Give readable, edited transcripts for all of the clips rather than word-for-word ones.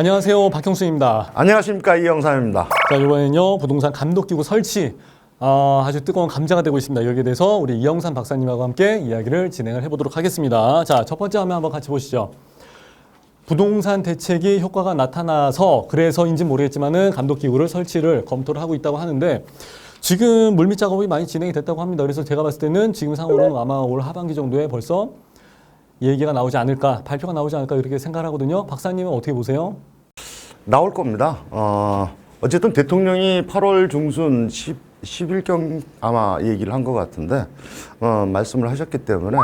안녕하세요, 박형수입니다. 안녕하십니까, 이영삼입니다. 자, 이번에는요 부동산 감독기구 설치 아주 뜨거운 감자가 되고 있습니다. 여기에 대해서 우리 이영삼 박사님하고 함께 이야기를 진행을 해보도록 하겠습니다. 자, 첫 번째 화면 한번 같이 보시죠. 부동산 대책이 효과가 나타나서 그래서인지 모르겠지만은 감독기구를 설치를 검토를 하고 있다고 하는데 지금 물밑 작업이 많이 진행이 됐다고 합니다. 그래서 제가 봤을 때는 지금 상으로는 아마 올 하반기 정도에 벌써 얘기가 나오지 않을까, 발표가 나오지 않을까 이렇게 생각을 하거든요. 박사님은 어떻게 보세요? 나올 겁니다. 어쨌든 대통령이 8월 중순 10일경 아마 얘기를 한 것 같은데 말씀을 하셨기 때문에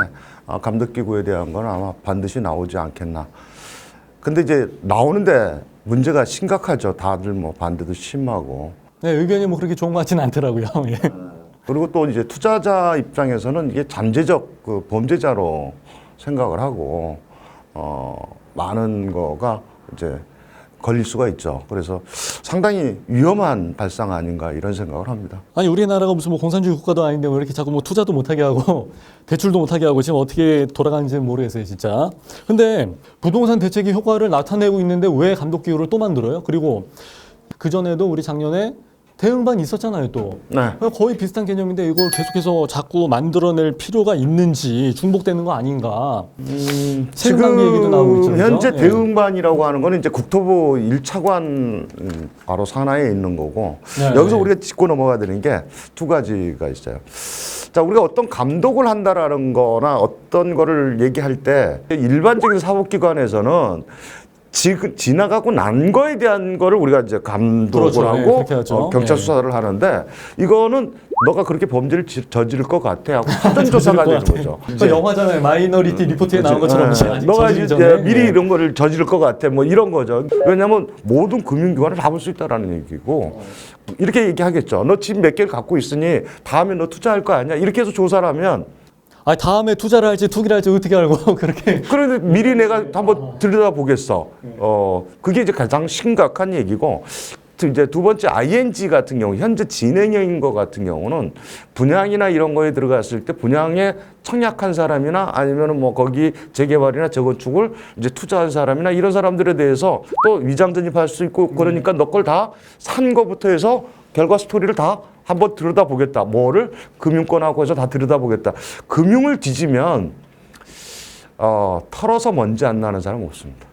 감독기구에 대한 건 아마 반드시 나오지 않겠나. 근데 이제 나오는데 문제가 심각하죠. 다들 뭐 반대도 심하고. 네, 의견이 뭐 그렇게 좋은 것 같지는 않더라고요. 예. 그리고 또 이제 투자자 입장에서는 이게 잠재적 그 범죄자로 생각을 하고 많은 거가 이제 걸릴 수가 있죠. 그래서 상당히 위험한 발상 아닌가 이런 생각을 합니다. 아니 우리나라가 무슨 뭐 공산주의 국가도 아닌데 왜 이렇게 자꾸 뭐 투자도 못하게 하고 대출도 못하게 하고 지금 어떻게 돌아가는지는 모르겠어요, 진짜. 근데 부동산 대책이 효과를 나타내고 있는데 왜 감독기구를 또 만들어요? 그리고 그 전에도 우리 작년에 대응반 있었잖아요, 또. 네. 거의 비슷한 개념인데 이걸 계속해서 자꾸 만들어낼 필요가 있는지 중복되는 거 아닌가. 세금 낭비 얘기도 나오고 있죠. 현재 그죠? 대응반이라고 하는 거는 이제 국토부 1차관 바로 산하에 있는 거고 네, 여기서 네. 우리가 짚고 넘어가야 되는 게 두 가지가 있어요. 자, 우리가 어떤 감독을 한다라는 거나 어떤 거를 얘기할 때 일반적인 사법기관에서는 지나가고 난 거에 대한 거를 우리가 이제 감독을 그렇죠. 네, 하고 그렇게 하죠. 경찰 네. 수사를 하는데 이거는 너가 그렇게 범죄를 저지를 것 같아 하고 사전 조사가 되는 거죠. 그 영화잖아요. 마이너리티 리포트에 나온 것처럼 너가 저지르기 이제 전에. 미리 예. 이런 거를 저지를 것 같아 뭐 이런 거죠. 왜냐하면 모든 금융기관을 잡을 수 있다라는 얘기고 이렇게 얘기하겠죠. 너 집 몇 개를 갖고 있으니 다음에 너 투자할 거 아니야? 이렇게 해서 조사를 하면 아, 다음에 투자를 할지 투기를 할지 어떻게 알고 그렇게. 그런데 미리 내가 한번 들여다보겠어. 그게 이제 가장 심각한 얘기고 이제 두 번째 ING 같은 경우 현재 진행형인 것 같은 경우는 분양이나 이런 거에 들어갔을 때 분양에 청약한 사람이나 아니면은 뭐 거기 재개발이나 재건축을 이제 투자한 사람이나 이런 사람들에 대해서 또 위장 전입할 수 있고 그러니까 너 걸 다 산 거부터 해서 결과 스토리를 다 한번 들여다보겠다. 뭐를 금융권하고 해서 다 들여다보겠다. 금융을 뒤지면 털어서 먼지 안 나는 사람 없습니다.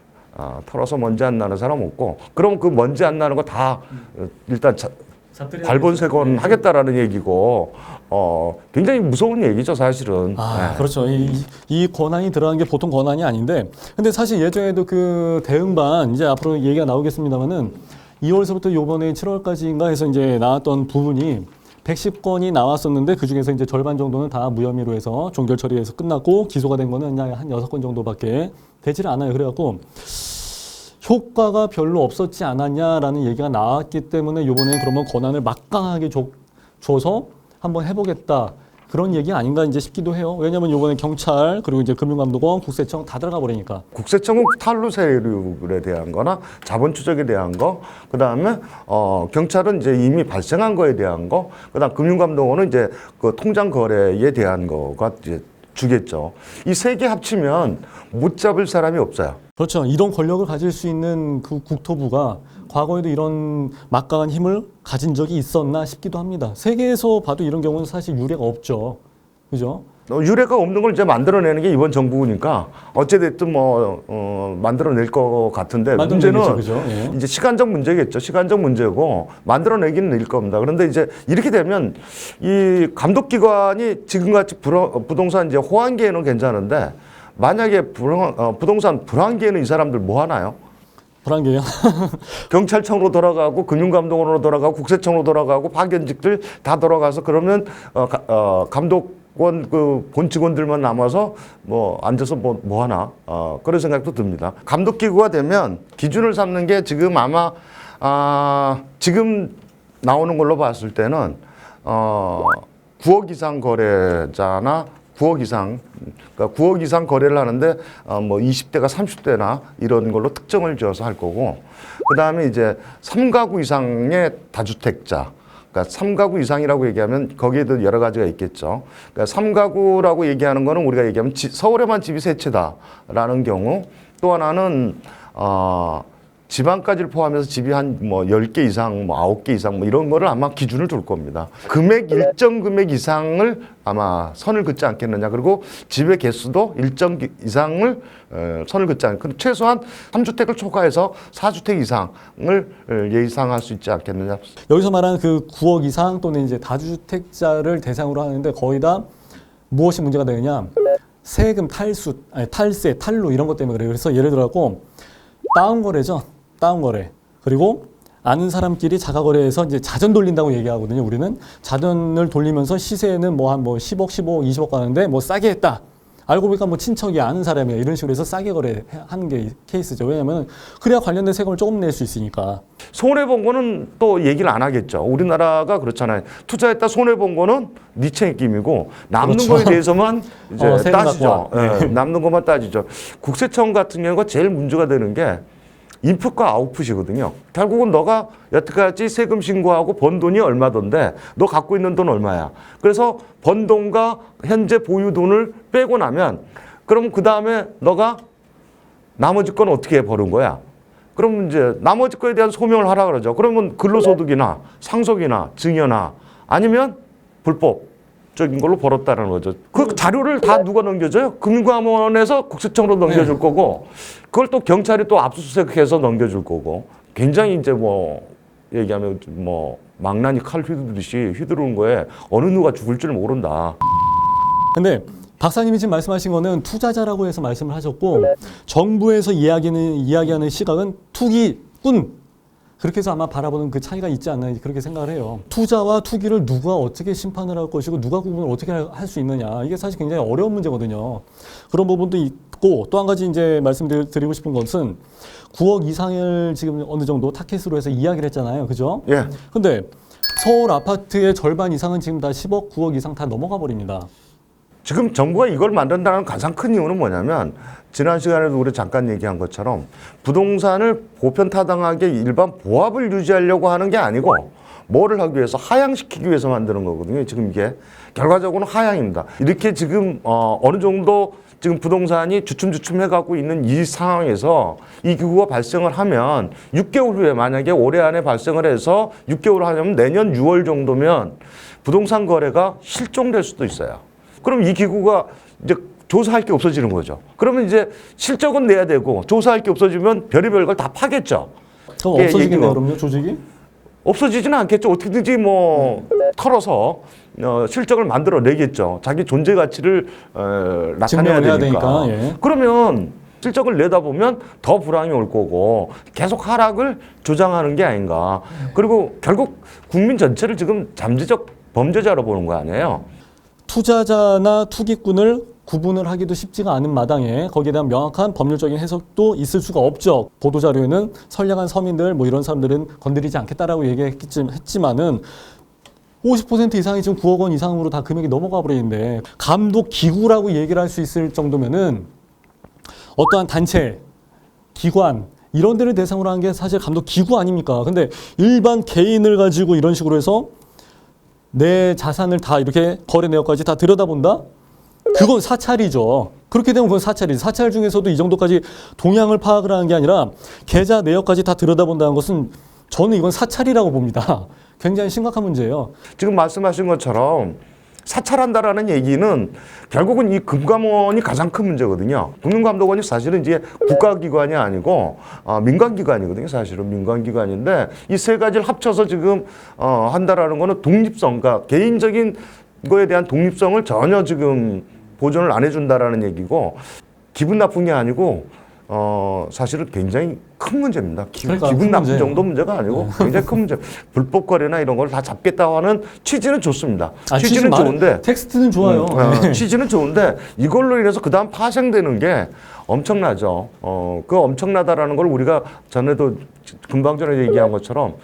털어서 먼지 안 나는 사람 없고 그럼 그 먼지 안 나는 거 다 일단 발본색원 하겠다라는 얘기고 굉장히 무서운 얘기죠, 사실은. 네. 그렇죠. 이 권한이 들어간 게 보통 권한이 아닌데, 근데 사실 예전에도 그 대응반 이제 앞으로 얘기가 나오겠습니다만은 2월서부터 요번에 7월까지인가 해서 이제 나왔던 부분이 110건이 나왔었는데 그 중에서 이제 절반 정도는 다 무혐의로 해서 종결 처리해서 끝났고 기소가 된 거는 그냥 한 6건 정도밖에 되지를 않아요. 그래갖고 효과가 별로 없었지 않았냐라는 얘기가 나왔기 때문에 이번에 그러면 권한을 막강하게 줘서 한번 해보겠다. 그런 얘기 아닌가 이제 싶기도 해요. 왜냐하면 이번에 경찰 그리고 이제 금융감독원, 국세청 다 들어가 버리니까. 국세청은 탈루 세율에 대한 거나 자본 추적에 대한 거, 그다음에 경찰은 이제 이미 발생한 거에 대한 거, 그다음 금융감독원은 이제 그 통장 거래에 대한 거가 이제 주겠죠. 이 세 개 합치면 못 잡을 사람이 없어요. 그렇죠. 이런 권력을 가질 수 있는 그 국토부가 과거에도 이런 막강한 힘을 가진 적이 있었나 싶기도 합니다. 세계에서 봐도 이런 경우는 사실 유례가 없죠. 그죠? 유례가 없는 걸 이제 만들어내는 게 이번 정부니까 어찌됐든 뭐 만들어낼 것 같은데 문제는 그죠? 예. 이제 시간적 문제겠죠. 시간적 문제고 만들어내기는 낼 겁니다. 그런데 이제 이렇게 되면 이 감독기관이 지금같이 부동산 이제 호황기에는 괜찮은데 만약에 부동산 불황기에는 이 사람들 뭐 하나요? 불안개요. 경찰청으로 돌아가고 금융감독원으로 돌아가고 국세청으로 돌아가고 파견직들 다 돌아가서 그러면 감독원 그 본 직원들만 남아서 뭐 앉아서 뭐 하나 그런 생각도 듭니다. 감독기구가 되면 기준을 삼는 게 지금 아마 지금 나오는 걸로 봤을 때는 9억 이상 거래자나 9억 이상, 그러니까 9억 이상 거래를 하는데 뭐 20대가 30대나 이런 걸로 특정을 지어서 할 거고, 그 다음에 이제 3가구 이상의 다주택자, 그러니까 3가구 이상이라고 얘기하면 거기에도 여러 가지가 있겠죠. 그러니까 3가구라고 얘기하는 거는 우리가 얘기하면 서울에만 집이 세 채다라는 경우, 또 하나는 지방까지를 포함해서 집이 한 뭐 10개 이상, 뭐 9개 이상 뭐 이런 거를 아마 기준을 둘 겁니다. 금액, 일정 금액 이상을 아마 선을 긋지 않겠느냐. 그리고 집의 개수도 일정 이상을 선을 긋지 않고 최소한 3주택을 초과해서 4주택 이상을 예상할 수 있지 않겠느냐. 여기서 말하는 그 9억 이상 또는 이제 다주택자를 대상으로 하는데 거의 다 무엇이 문제가 되느냐? 세금 탈수, 아니, 탈세, 탈루 이런 것 때문에 그래요. 그래서 예를 들어갖고 다운거래죠. 다운거래. 그리고 아는 사람끼리 자가거래해서 이제 자전 돌린다고 얘기하거든요. 우리는 자전을 돌리면서 시세는 뭐 한 뭐 10억, 15억, 20억 가는데 뭐 싸게 했다. 알고 보니까 뭐 친척이 아는 사람이야. 이런 식으로 해서 싸게 거래하는 게 케이스죠. 왜냐하면 그래야 관련된 세금을 조금 낼 수 있으니까. 손해본 거는 또 얘기를 안 하겠죠. 우리나라가 그렇잖아요. 투자했다 손해본 거는 네 책임이고 남는 그렇죠. 거에 대해서만 이제 세금 따지죠. 갖고 와. 예, 남는 것만 따지죠. 국세청 같은 경우가 제일 문제가 되는 게 인풋과 아웃풋이거든요. 결국은 너가 여태까지 세금 신고하고 번 돈이 얼마던데 너 갖고 있는 돈 얼마야. 그래서 번 돈과 현재 보유 돈을 빼고 나면 그럼 그 다음에 너가 나머지 건 어떻게 버는 거야. 그럼 이제 나머지 거에 대한 소명을 하라 그러죠. 그러면 근로소득이나 상속이나 증여나 아니면 불법적인 걸로 벌었다는 거죠. 그 자료를 다 누가 넘겨줘요? 금융감원에서 국세청으로 넘겨줄 거고 그걸 또 경찰이 또 압수수색해서 넘겨줄 거고 굉장히 이제 뭐 얘기하면 뭐 망나니 칼 휘두르듯이 휘두르는 거에 어느 누가 죽을 줄 모른다. 근데 박사님이 지금 말씀하신 거는 투자자라고 해서 말씀을 하셨고 정부에서 이야기하는 시각은 투기꾼 그렇게 해서 아마 바라보는 그 차이가 있지 않나 그렇게 생각을 해요. 투자와 투기를 누가 어떻게 심판을 할 것이고 누가 구분을 어떻게 할 수 있느냐 이게 사실 굉장히 어려운 문제거든요. 그런 부분도 있고 또 한 가지 이제 말씀드리고 싶은 것은 9억 이상을 지금 어느 정도 타켓으로 해서 이야기를 했잖아요. 그죠? 예. 근데 서울 아파트의 절반 이상은 지금 다 10억, 9억 이상 다 넘어가 버립니다. 지금 정부가 이걸 만든다는 가장 큰 이유는 뭐냐면 지난 시간에도 우리 잠깐 얘기한 것처럼 부동산을 보편타당하게 일반 보합을 유지하려고 하는 게 아니고 뭐를 하기 위해서 하향시키기 위해서 만드는 거거든요. 지금 이게 결과적으로는 하향입니다. 이렇게 지금 어느 정도 지금 부동산이 주춤주춤 해가고 있는 이 상황에서 이 기구가 발생을 하면 6개월 후에 만약에 올해 안에 발생을 해서 6개월 하면 내년 6월 정도면 부동산 거래가 실종될 수도 있어요. 그럼 이 기구가 이제 조사할 게 없어지는 거죠. 그러면 이제 실적은 내야 되고 조사할 게 없어지면 별의별 걸 다 파겠죠. 그럼 없어지겠네요, 그럼요, 조직이? 없어지지는 않겠죠. 어떻게든지 뭐 털어서 실적을 만들어 내겠죠. 자기 존재 가치를 나타내야 되니까. 예. 그러면 실적을 내다 보면 더 불황이 올 거고 계속 하락을 조장하는 게 아닌가. 그리고 결국 국민 전체를 지금 잠재적 범죄자로 보는 거 아니에요. 투자자나 투기꾼을 구분을 하기도 쉽지가 않은 마당에 거기에 대한 명확한 법률적인 해석도 있을 수가 없죠. 보도자료에는 선량한 서민들 뭐 이런 사람들은 건드리지 않겠다라고 얘기했지만은 50% 이상이 지금 9억 원 이상으로 다 금액이 넘어가 버리는데 감독 기구라고 얘기를 할 수 있을 정도면은 어떠한 단체, 기관 이런 데를 대상으로 한 게 사실 감독 기구 아닙니까? 근데 일반 개인을 가지고 이런 식으로 해서 내 자산을 다 이렇게 거래 내역까지 다 들여다본다? 그건 사찰이죠. 그렇게 되면 그건 사찰이죠. 사찰 중에서도 이 정도까지 동향을 파악을 하는 게 아니라 계좌 내역까지 다 들여다본다는 것은 저는 이건 사찰이라고 봅니다. 굉장히 심각한 문제예요. 지금 말씀하신 것처럼 사찰한다라는 얘기는 결국은 이 금감원이 가장 큰 문제거든요. 금융감독원이 사실은 이제 국가기관이 아니고 민간기관이거든요. 사실은 민간기관인데 이 세 가지를 합쳐서 지금 한다라는 거는 독립성, 그러니까 개인적인 거에 대한 독립성을 전혀 지금 보존을 안 해준다라는 얘기고 기분 나쁜 게 아니고 사실은 굉장히 큰 문제입니다. 그러니까 기분 나쁜 문제예요. 정도 문제가 아니고 굉장히 큰 문제. 불법 거래나 이런 걸 다 잡겠다고 하는 취지는 좋습니다. 취지는 좋은데 텍스트는 좋아요. 네. 취지는 좋은데 이걸로 인해서 그 다음 파생되는 게 엄청나죠. 그 엄청나다라는 걸 우리가 전에도 금방 전에 얘기한 것처럼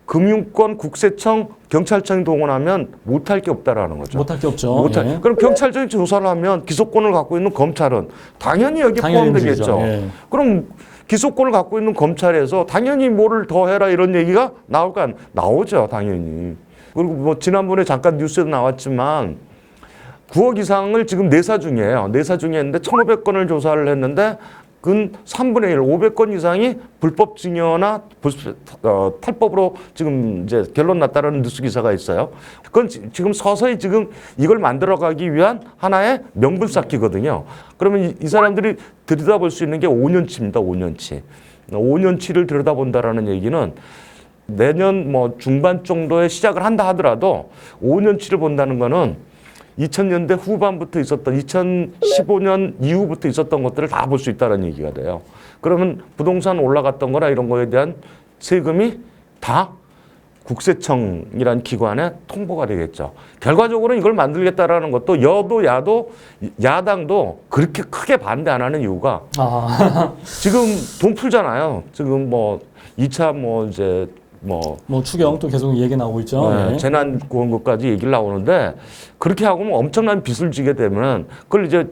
금융권, 국세청, 경찰청이 동원하면 못할 게 없다라는 거죠. 못할 게 없죠. 예. 그럼 경찰청이 조사를 하면 기소권을 갖고 있는 검찰은 당연히 여기 포함되겠죠. 예. 그럼 기소권을 갖고 있는 검찰에서 당연히 뭐를 더 해라 이런 얘기가 나올까? 나오죠, 당연히. 그리고 뭐 지난번에 잠깐 뉴스에도 나왔지만 9억 이상을 지금 내사 중이에요. 내사 중에 있는데 1,500건을 조사를 했는데 근 3분의 1, 500건 이상이 불법 증여나 탈법으로 지금 이제 결론 났다는 뉴스 기사가 있어요. 그건 지금 서서히 지금 이걸 만들어가기 위한 하나의 명분 쌓기거든요. 그러면 이 사람들이 들여다볼 수 있는 게 5년치입니다. 5년치. 5년치를 들여다본다라는 얘기는 내년 뭐 중반 정도에 시작을 한다 하더라도 5년치를 본다는 거는 2000년대 후반부터 있었던 2015년 이후부터 있었던 것들을 다 볼 수 있다는 얘기가 돼요. 그러면 부동산 올라갔던 거나 이런 거에 대한 세금이 다 국세청이라는 기관에 통보가 되겠죠. 결과적으로 이걸 만들겠다라는 것도 여도 야도 야당도 그렇게 크게 반대 안 하는 이유가 지금 돈 풀잖아요. 지금 뭐 2차 뭐 이제 뭐 추경 또 계속 얘기 나오고 있죠. 네, 네. 재난구원금까지 얘기를 나오는데 그렇게 하고 뭐 엄청난 빚을 지게 되면 그걸 이제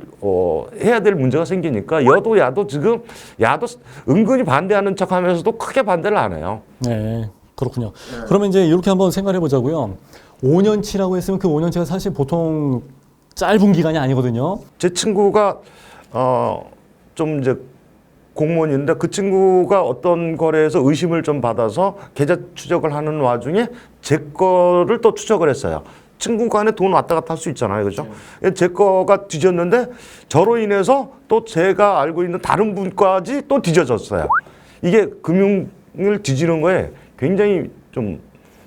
해야 될 문제가 생기니까 여도 야도 지금 야도 은근히 반대하는 척하면서도 크게 반대를 안 해요. 네, 그렇군요. 그러면 이제 이렇게 한번 생각해 보자고요. 5년치라고 했으면 그 5년치가 사실 보통 짧은 기간이 아니거든요. 제 친구가 좀 이제 공무원인데 그 친구가 어떤 거래에서 의심을 좀 받아서 계좌 추적을 하는 와중에 제 거를 또 추적을 했어요. 친구 간에 돈 왔다 갔다 할 수 있잖아요. 그죠? 제 거가 뒤졌는데 저로 인해서 또 제가 알고 있는 다른 분까지 또 뒤져졌어요. 이게 금융을 뒤지는 거에 굉장히 좀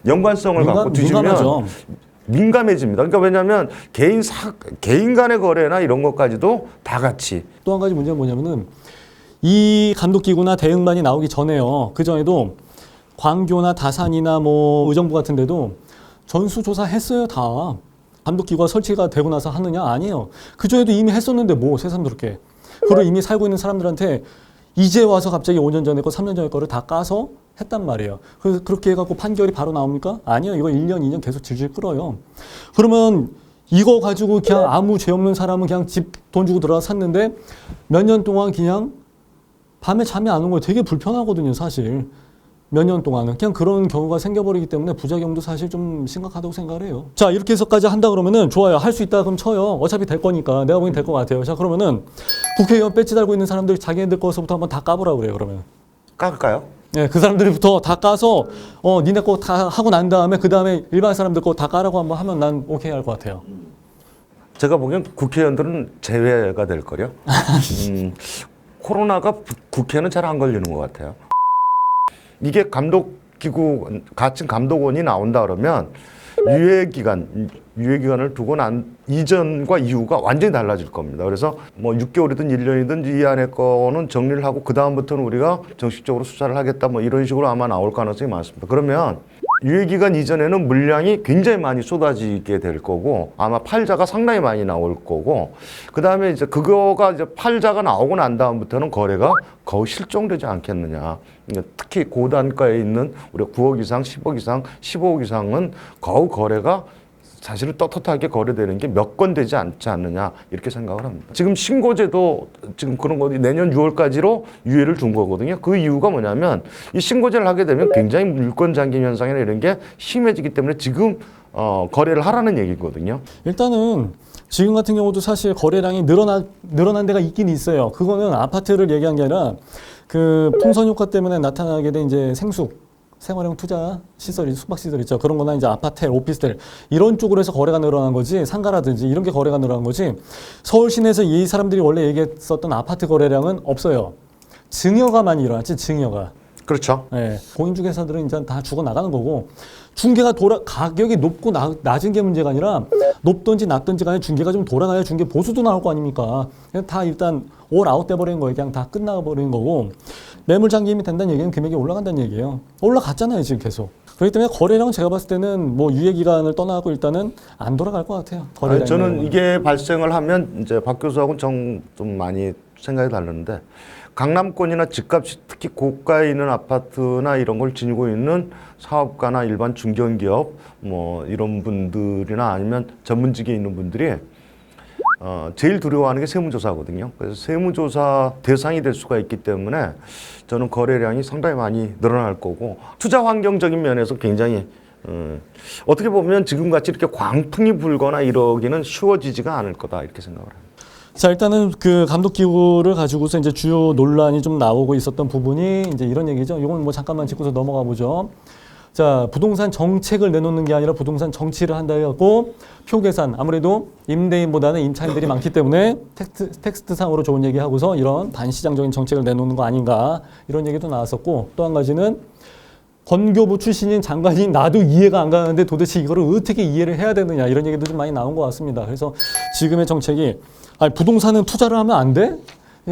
연관성을 갖고 뒤지면 민감하죠. 민감해집니다. 그러니까 왜냐하면 개인 간의 거래나 이런 것까지도 다 같이. 또 한 가지 문제는 뭐냐면은 이 감독기구나 대응반이 나오기 전에요. 그 전에도 광교나 다산이나 뭐 의정부 같은 데도 전수조사했어요. 다. 감독기구가 설치가 되고 나서 하느냐? 아니에요. 그 전에도 이미 했었는데 뭐 새삼스럽게. 그리고 이미 살고 있는 사람들한테 이제 와서 갑자기 5년 전에 거 3년 전에 거를 다 까서 했단 말이에요. 그래서 그렇게 해갖고 판결이 바로 나옵니까? 아니요. 이거 1년, 2년 계속 질질 끌어요. 그러면 이거 가지고 그냥 아무 죄 없는 사람은 그냥 집 돈 주고 들어가 샀는데 몇 년 동안 그냥 밤에 잠이 안 오는 거 되게 불편하거든요, 사실. 몇 년 동안은. 그냥 그런 경우가 생겨버리기 때문에 부작용도 사실 좀 심각하다고 생각을 해요. 자, 이렇게 해서까지 한다 그러면은 좋아요. 할 수 있다 그럼 쳐요. 어차피 될 거니까. 내가 보기엔 될 것 같아요. 자, 그러면은 국회의원 배지 달고 있는 사람들 자기네들 거서부터 한번 다 까보라고 그래요, 그러면. 깎을까요? 네, 그 사람들부터 다 까서, 니네 거 다 하고 난 다음에 그 다음에 일반 사람들 거 다 까라고 한번 하면 난 오케이 할 것 같아요. 제가 보기엔 국회의원들은 제외가 될 거요. 코로나가 국회는 잘 안 걸리는 것 같아요. 이게 감독기구, 같은 감독원이 나온다 그러면 유예기간을 두고 난 이전과 이후가 완전히 달라질 겁니다. 그래서 뭐 6개월이든 1년이든 이 안에 거는 정리를 하고 그다음부터는 우리가 정식적으로 수사를 하겠다 뭐 이런 식으로 아마 나올 가능성이 많습니다. 그러면 유예기간 이전에는 물량이 굉장히 많이 쏟아지게 될 거고 아마 팔자가 상당히 많이 나올 거고 그다음에 이제 그거가 이제 팔자가 나오고 난 다음부터는 거래가 거의 실종되지 않겠느냐. 특히 고단가에 있는 우리가 9억 이상, 10억 이상, 15억 이상은 거의 거래가 사실은 떳떳하게 거래되는 게 몇 건 되지 않지 않느냐 이렇게 생각을 합니다. 지금 신고제도 지금 그런 거 내년 6월까지로 유예를 준 거거든요. 그 이유가 뭐냐면 이 신고제를 하게 되면 굉장히 물권 잠김 현상이나 이런 게 심해지기 때문에 지금 거래를 하라는 얘기거든요. 일단은 지금 같은 경우도 사실 거래량이 늘어난 데가 있긴 있어요. 그거는 아파트를 얘기한 게 아니라 그 풍선 효과 때문에 나타나게 된 이제 생활형 투자 시설, 숙박 시설 있죠. 그런 거나 이제 아파트, 오피스텔 이런 쪽으로 해서 거래가 늘어난 거지 상가라든지 이런 게 거래가 늘어난 거지 서울 시내에서 이 사람들이 원래 얘기했었던 아파트 거래량은 없어요. 증여가 많이 일어났지, 증여가. 그렇죠. 네, 공인중개사들은 이제 다 죽어 나가는 거고 중개가 가격이 높고 낮은 게 문제가 아니라 높든지 낮든지 간에 중개가 좀 돌아가야 중개 보수도 나올 거 아닙니까? 그냥 다 일단 올 아웃 돼버리는 거예요. 그냥 다 끝나버리는 거고 매물 잠김이 된다는 얘기는 금액이 올라간다는 얘기예요. 올라갔잖아요, 지금 계속. 그렇기 때문에 거래량은 제가 봤을 때는 뭐 유예 기간을 떠나고 일단은 안 돌아갈 것 같아요. 아니, 저는 이게 발생을 하면 이제 박 교수하고는 좀 많이 생각이 다르는데 강남권이나 집값이 특히 고가에 있는 아파트나 이런 걸 지니고 있는 사업가나 일반 중견기업 뭐 이런 분들이나 아니면 전문직에 있는 분들이 제일 두려워하는 게 세무조사거든요. 그래서 세무조사 대상이 될 수가 있기 때문에 저는 거래량이 상당히 많이 늘어날 거고 투자 환경적인 면에서 굉장히 어떻게 보면 지금같이 이렇게 광풍이 불거나 이러기는 쉬워지지가 않을 거다 이렇게 생각을 합니다. 자, 일단은 그 감독 기구를 가지고서 이제 주요 논란이 좀 나오고 있었던 부분이 이제 이런 얘기죠. 이건 뭐 잠깐만 짚고서 넘어가 보죠. 자, 부동산 정책을 내놓는 게 아니라 부동산 정치를 한다 해갖고 표 계산, 아무래도 임대인보다는 임차인들이 많기 때문에 텍스트상으로 좋은 얘기 하고서 이런 반시장적인 정책을 내놓는 거 아닌가 이런 얘기도 나왔었고, 또 한 가지는 건교부 출신인 장관이 나도 이해가 안 가는데 도대체 이거를 어떻게 이해를 해야 되느냐 이런 얘기도 좀 많이 나온 것 같습니다. 그래서 지금의 정책이 아니, 부동산은 투자를 하면 안 돼?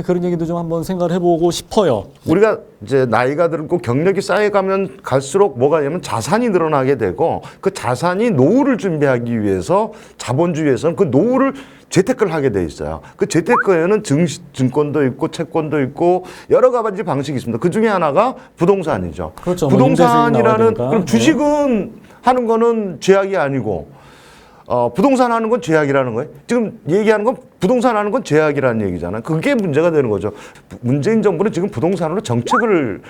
그런 얘기도 좀 한번 생각을 해보고 싶어요. 우리가 이제 나이가 들고 경력이 쌓여가면 갈수록 뭐가 되냐면 자산이 늘어나게 되고, 그 자산이 노후를 준비하기 위해서 자본주의에서는 그 노후를 재테크를 하게 돼 있어요. 그 재테크에는 증권도 있고 채권도 있고 여러 가지 방식이 있습니다. 그 중에 하나가 부동산이죠. 그렇죠. 부동산이라는 뭐 그럼 주식은 하는 거는 죄악이 아니고 부동산 하는 건 죄악이라는 거예요. 지금 얘기하는 건 부동산 하는 건 죄악이라는 얘기잖아요. 그게 문제가 되는 거죠. 문재인 정부는 지금 부동산으로 정책을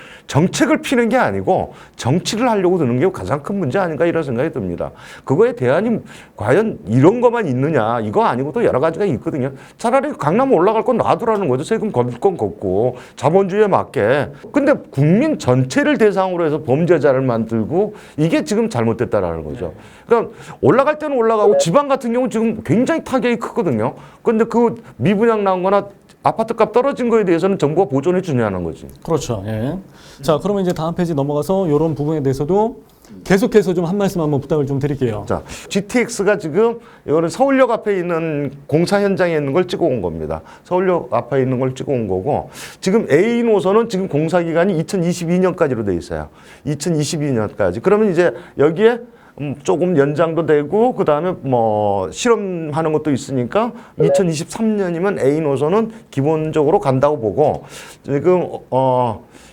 피는 게 아니고 정치를 하려고 드는 게 가장 큰 문제 아닌가 이런 생각이 듭니다. 그거에 대안이 과연 이런 것만 있느냐, 이거 아니고 또 여러 가지가 있거든요. 차라리 강남 올라갈 건 놔두라는 거죠. 세금 걷을 건 걷고 자본주의에 맞게. 근데 국민 전체를 대상으로 해서 범죄자를 만들고 이게 지금 잘못됐다라는 거죠. 그러니까 올라갈 때는 올라가고 지방 같은 경우는 지금 굉장히 타격이 크거든요. 근데 그 미분양 나온 거나 아파트 값 떨어진 거에 대해서는 정부가 보존해 주냐는 거지. 그렇죠. 예. 자, 그러면 이제 다음 페이지 넘어가서 이런 부분에 대해서도 계속해서 좀 한 말씀 한번 부탁을 좀 드릴게요. 자, GTX가 지금 이거는 서울역 앞에 있는 공사 현장에 있는 걸 찍어 온 겁니다. 서울역 앞에 있는 걸 찍어 온 거고, 지금 A 노선은 지금 공사 기간이 2022년까지로 돼 있어요. 2022년까지. 그러면 이제 여기에 조금 연장도 되고 그다음에 뭐 실험하는 것도 있으니까 2023년이면 A 노선은 기본적으로 간다고 보고, 지금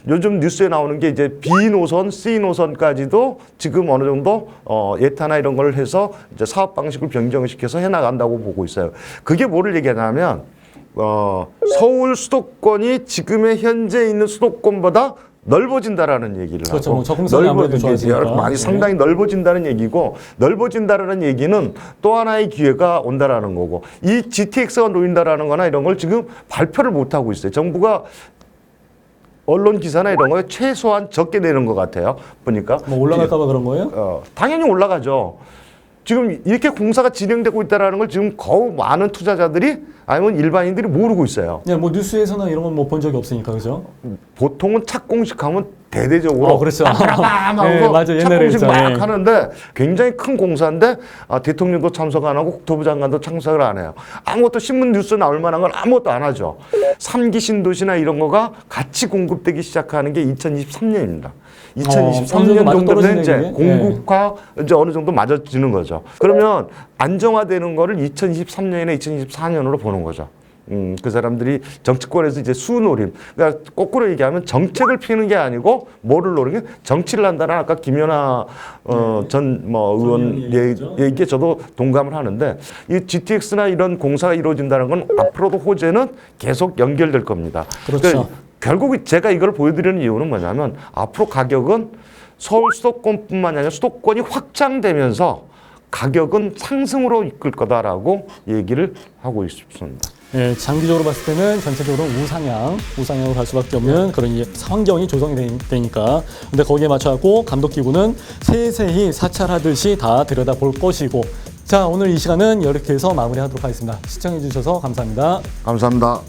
요즘 뉴스에 나오는 게 이제 B 노선, C 노선까지도 지금 어느 정도 예타나 이런 걸 해서 이제 사업 방식을 변경시켜서 해 나간다고 보고 있어요. 그게 뭐를 얘기하냐면 서울 수도권이 지금의 현재 있는 수도권보다 넓어진다라는 얘기를 그렇죠. 하고, 뭐 접근성이 아무래도 좋아지니까. 많이 상당히 넓어진다는 얘기고, 넓어진다라는 얘기는 또 하나의 기회가 온다라는 거고, 이 GTX가 놓인다라는 거나 이런 걸 지금 발표를 못 하고 있어요. 정부가 언론 기사나 이런 거에 최소한 적게 내는 것 같아요. 보니까 뭐 올라갈까봐 그런 거예요? 당연히 올라가죠. 지금 이렇게 공사가 진행되고 있다는 걸 지금 거의 많은 투자자들이 아니면 일반인들이 모르고 있어요. 네, 뭐 뉴스에서나 이런 건 뭐 본 적이 없으니까, 그죠? 보통은 착공식하면 대대적으로 그렇죠. 네, 맞아. 옛날에 착공식 막 했죠. 하는데 굉장히 큰 공사인데 대통령도 참석 안 하고 국토부 장관도 참석을 안 해요. 아무것도 신문 뉴스 나올 만한 건 아무것도 안 하죠. 3기 신도시나 이런 거가 같이 공급되기 시작하는 게 2023년입니다. 2023년 정도 되면 이제 공급화 이제 어느 정도 맞아지는 거죠. 그러면 안정화되는 거를 2023년이나 2024년으로 보는 거죠. 그 사람들이 정치권에서 이제 수노림, 그러니까 거꾸로 얘기하면 정책을 피는 게 아니고 뭐를 노리는 게 정치를 한다는 아까 김연아 전 의원 얘기에 저도 동감을 하는데, 이 GTX나 이런 공사가 이루어진다는 건 앞으로도 호재는 계속 연결될 겁니다. 그렇죠. 그러니까 결국 제가 이걸 보여드리는 이유는 뭐냐면, 앞으로 가격은 서울 수도권뿐만 아니라 수도권이 확장되면서 가격은 상승으로 이끌 거다라고 얘기를 하고 있습니다. 예, 장기적으로 봤을 때는 전체적으로 우상향으로 갈 수밖에 없는 그런 환경이 조성이 되니까. 근데 거기에 맞춰갖고 감독기구는 세세히 사찰하듯이 다 들여다볼 것이고. 자, 오늘 이 시간은 이렇게 해서 마무리하도록 하겠습니다. 시청해주셔서 감사합니다. 감사합니다.